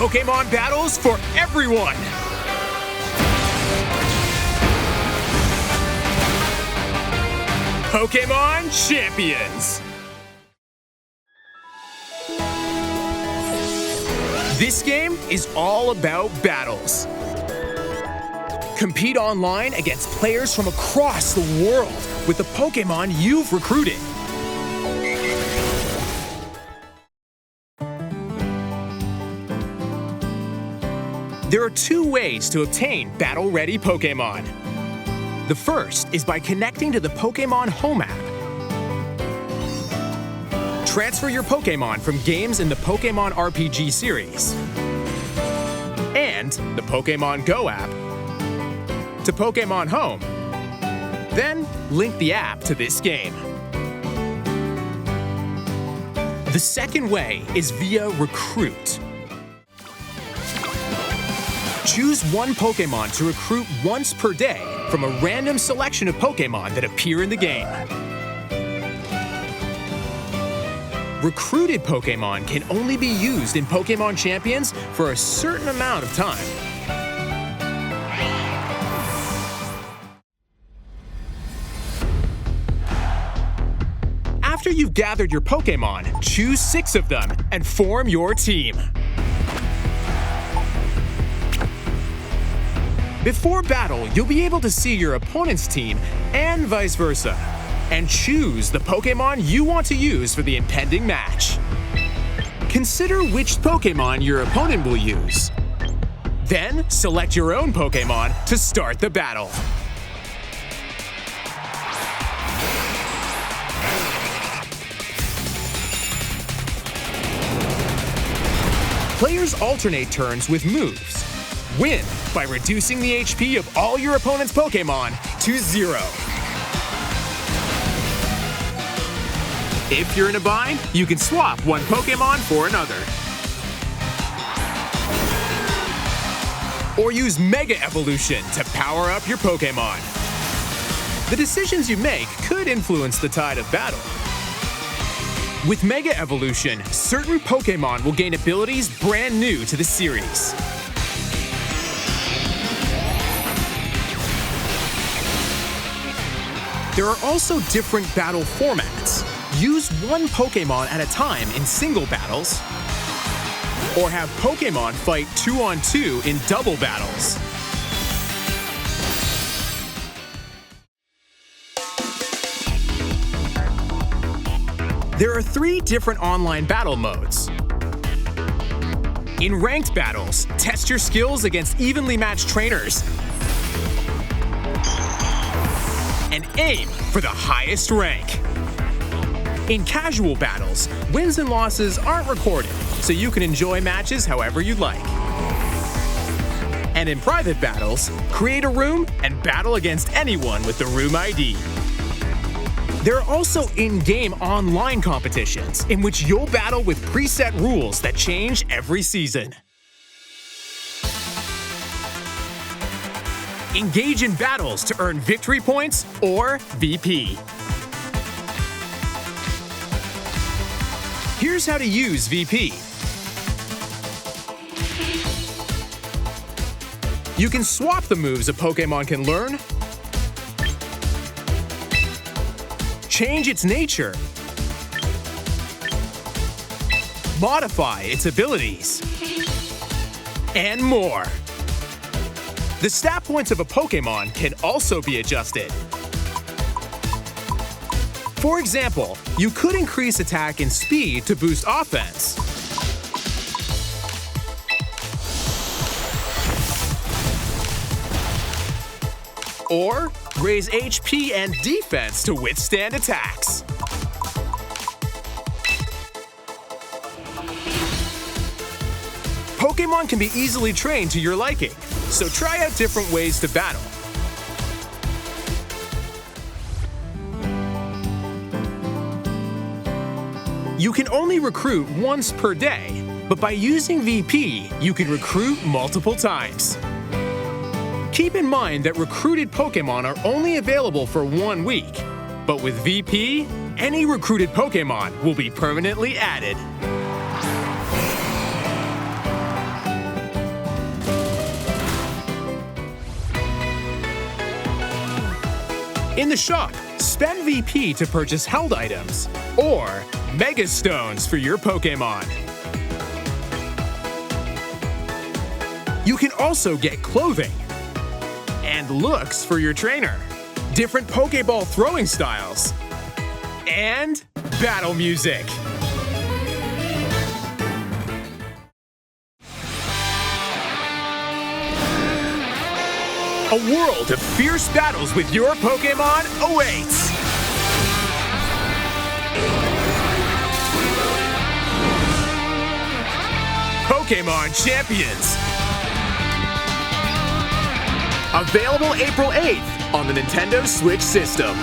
Pokémon battles for everyone! Pokémon Champions! This game is all about battles. Compete online against players from across the world with the Pokémon you've recruited. There are two ways to obtain battle-ready Pokémon. The first is by connecting to the Pokémon HOME app. Transfer your Pokémon from games in the Pokémon RPG series and the Pokémon Go app to Pokémon HOME. Then link the app to this game. The second way is via Recruit. Choose one Pokémon to recruit once per day from a random selection of Pokémon that appear in the game. Recruited Pokémon can only be used in Pokémon Champions for a certain amount of time. After you've gathered your Pokémon, choose 6 of them and form your team. Before battle, you'll be able to see your opponent's team and vice versa, and choose the Pokémon you want to use for the impending match. Consider which Pokémon your opponent will use. Then, select your own Pokémon to start the battle. Players alternate turns with moves. Win by reducing the HP of all your opponent's Pokémon to 0. If you're in a bind, you can swap one Pokémon for another. Or use Mega Evolution to power up your Pokémon. The decisions you make could influence the tide of battle. With Mega Evolution, certain Pokémon will gain abilities brand new to the series. There are also different battle formats. Use one Pokémon at a time in single battles, or have Pokémon fight 2-on-2 in double battles. There are 3 different online battle modes. In ranked battles, test your skills against evenly matched trainers and aim for the highest rank. In casual battles, wins and losses aren't recorded, so you can enjoy matches however you'd like. And in private battles, create a room and battle against anyone with the room ID. There are also in-game online competitions in which you'll battle with preset rules that change every season. Engage in battles to earn victory points or VP. Here's how to use VP. You can swap the moves a Pokémon can learn, change its nature, modify its abilities, and more. The stat points of a Pokémon can also be adjusted. For example, you could increase attack and speed to boost offense. Or raise HP and defense to withstand attacks. Pokémon can be easily trained to your liking, so try out different ways to battle. You can only recruit once per day, but by using VP, you can recruit multiple times. Keep in mind that recruited Pokémon are only available for 1 week, but with VP, any recruited Pokémon will be permanently added. In the shop, spend VP to purchase held items, or Mega Stones for your Pokémon. You can also get clothing and looks for your trainer, different Pokéball throwing styles, and battle music. A world of fierce battles with your Pokémon awaits! Pokémon Champions! Available April 8th on the Nintendo Switch system.